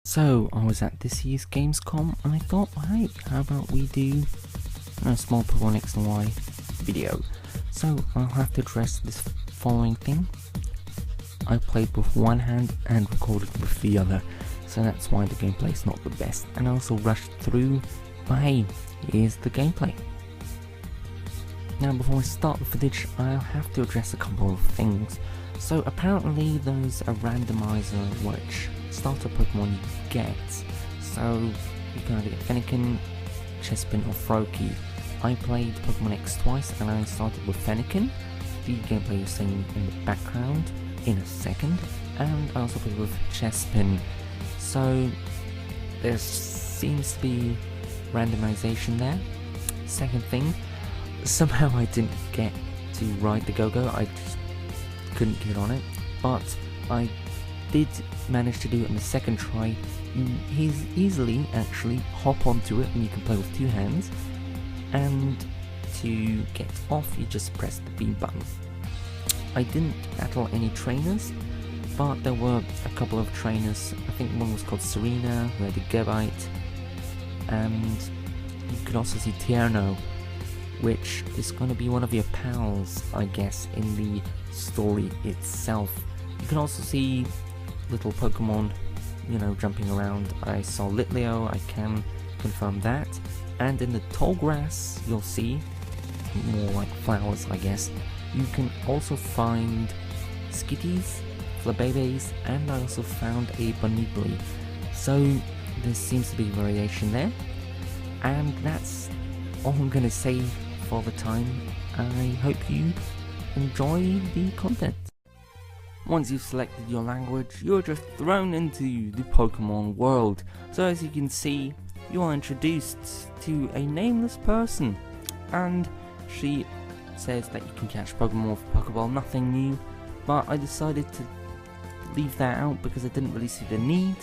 So I was at this year's Gamescom and I thought, hey, how about we do a small Pokemon X and Y video. So I'll have to address this following thing. I played with one hand and recorded with the other, so that's why the gameplay is not the best. And I also rushed through, but hey, here's the gameplay. Now before I start the footage, I'll have to address a couple of things. So apparently there's a randomizer which starter Pokemon you get. So you can either get Fennekin, Chespin or Froakie. I played Pokemon X twice and I started with Fennekin. The gameplay is seen in the background in a second. And I also played with Chespin. So there seems to be randomization there. Second thing, somehow I didn't get to ride the Go-Go. I just couldn't get on it, but I did manage to do it in the second try. He's easily actually hop onto it and you can play with two hands, and to get off you just press the B button. I didn't battle any trainers, but there were a couple of trainers. I think one was called Serena, who had a Gabite, and you could also see Tierno, which is going to be one of your pals, I guess, in the story itself. You can also see little Pokemon, you know, jumping around. I saw Litleo, I can confirm that. And in the tall grass, you'll see more like flowers, I guess. You can also find Skitties, Flabébés, and I also found a Bonibli. So there seems to be variation there. And that's all I'm going to say for the time. I hope you enjoy the content. Once you've selected your language, you're just thrown into the Pokemon world. So as you can see, you are introduced to a nameless person, and she says that you can catch Pokemon with a Pokeball, nothing new, but I decided to leave that out because I didn't really see the need,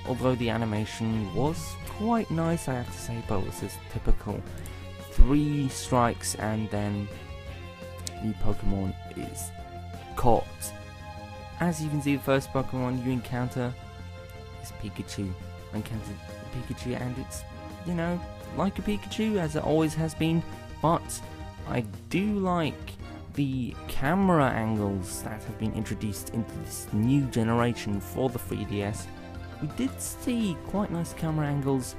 although the animation was quite nice, I have to say, but it was just typical. 3 strikes and then the Pokemon is caught. As you can see, the first Pokemon you encounter is Pikachu. I encountered Pikachu and it's, you know, like a Pikachu as it always has been, but I do like the camera angles that have been introduced into this new generation for the 3DS. We did see quite nice camera angles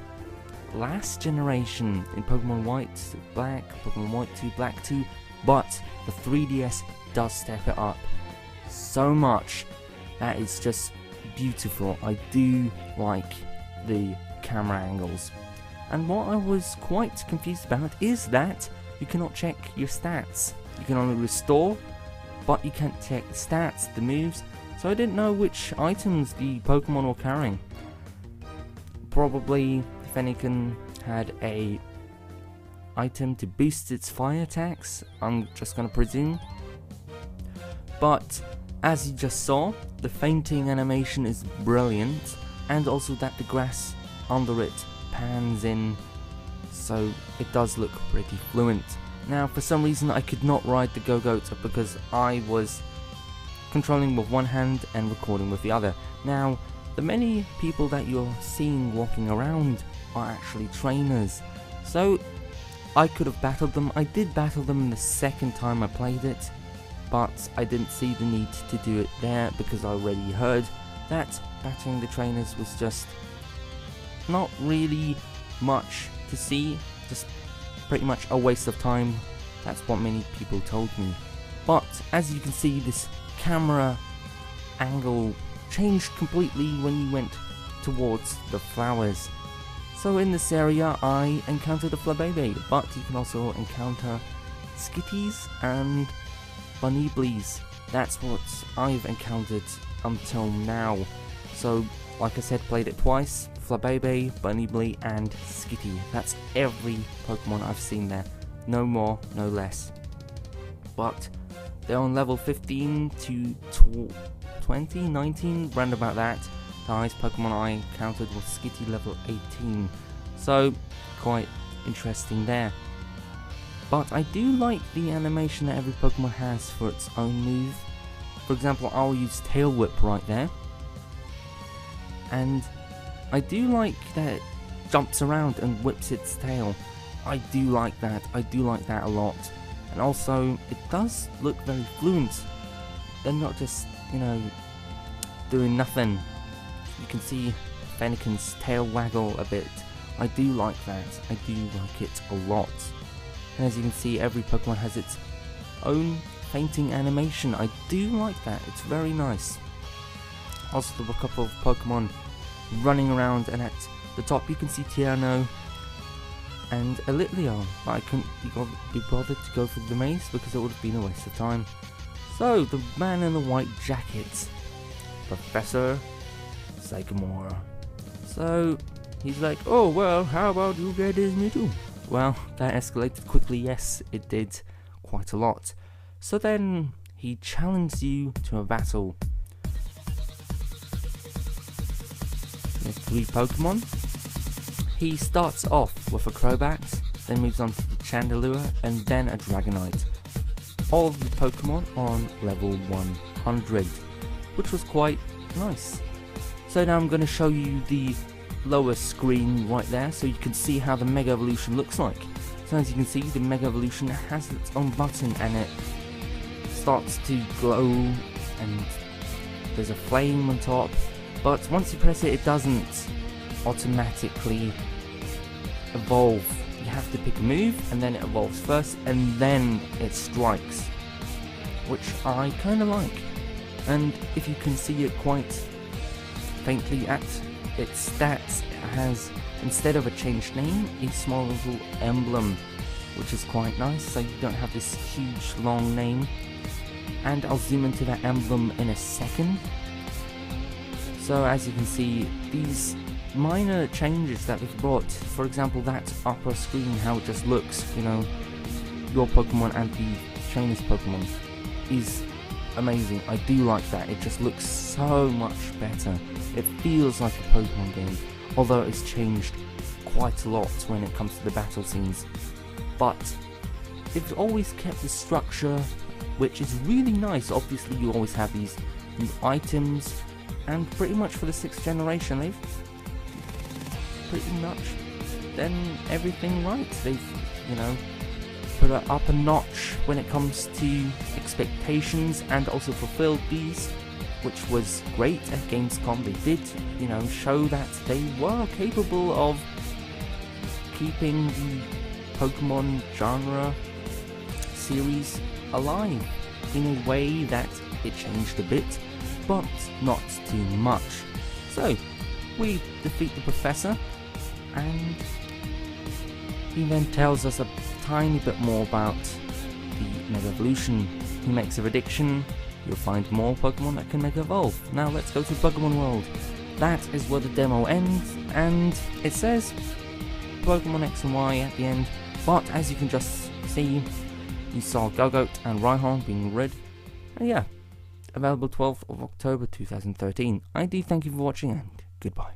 last generation in Pokemon White, Black, Pokemon White 2, Black 2, but the 3DS does step it up so much that it's just beautiful. I do like the camera angles. And what I was quite confused about is that you cannot check your stats. You can only restore, but you can't check the stats, the moves, so I didn't know which items the Pokemon were carrying. Probably Fennekin had a item to boost its fire attacks, I'm just gonna presume. But as you just saw, the fainting animation is brilliant, and also that the grass under it pans in, so it does look pretty fluent. Now for some reason I could not ride the Go-Goat because I was controlling with one hand and recording with the other. Now the many people that you're seeing walking around are actually trainers, so I could have battled them. I did battle them the second time I played it, but I didn't see the need to do it there because I already heard that battling the trainers was just not really much to see, just pretty much a waste of time. That's what many people told me. But as you can see, this camera angle changed completely when you went towards the flowers. So in this area I encountered a Flabébé, but you can also encounter Skitties and Boniblis. That's what I've encountered until now. So like I said, played it twice. Flabébé, Bonibli and Skitty. That's every Pokemon I've seen there. No more, no less. But they're on level 15 to 20, 19, round about that. The highest Pokemon I encountered was Skitty level 18. So quite interesting there. But I do like the animation that every Pokemon has for its own move. For example, I'll use Tail Whip right there. And I do like that it jumps around and whips its tail. I do like that. I do like that a lot. And also, it does look very fluent. They're not just, you know, doing nothing. You can see Fennekin's tail waggle a bit. I do like that. I do like it a lot. And as you can see, every Pokemon has its own fainting animation. I do like that. It's very nice. Also, there were a couple of Pokemon running around, and at the top you can see Tierno and Elitleo, but I couldn't be bothered to go through the maze because it would have been a waste of time. So, the man in the white jacket, Professor Sycamore. So, he's like, oh well, how about you get his Mewtwo? Well, that escalated quickly, yes, it did quite a lot. So then, he challenged you to a battle. With 3 Pokemon. He starts off with a Crobat, then moves on to the Chandelure, and then a Dragonite. All of the Pokemon on level 100, which was quite nice. So now I'm going to show you the lower screen right there, so you can see how the Mega Evolution looks like. So as you can see, the Mega Evolution has its own button, and it starts to glow, and there's a flame on top. But once you press it, it doesn't automatically evolve. You have to pick a move, and then it evolves first, and then it strikes, which I kind of like. And if you can see it quite faintly at its stats, it has, instead of a changed name, a small little emblem, which is quite nice, so you don't have this huge long name. And I'll zoom into that emblem in a second. So as you can see, these minor changes that they've brought, for example that upper screen, how it just looks, you know, your Pokemon and the trainer's Pokemon, is amazing. I do like that. It just looks so much better. It feels like a Pokemon game, although it's changed quite a lot when it comes to the battle scenes. But they've always kept the structure, which is really nice. Obviously you always have these new items, and pretty much for the 6th generation they've pretty much done everything right. They've, you know, put it up a notch when it comes to expectations, and also fulfilled these, which was great at Gamescom. They did, you know, show that they were capable of keeping the Pokemon genre series alive in a way that it changed a bit, but not too much. So we defeat the Professor, and he then tells us a tiny bit more about the Mega Evolution. He makes a prediction: you'll find more Pokemon that can Mega Evolve. Now let's go to Pokemon World. That is where the demo ends, and it says Pokemon X and Y at the end, but as you can just see, you saw Gogoat and Rhyhorn being red, and yeah, available 12th of October 2013. I do thank you for watching, and goodbye.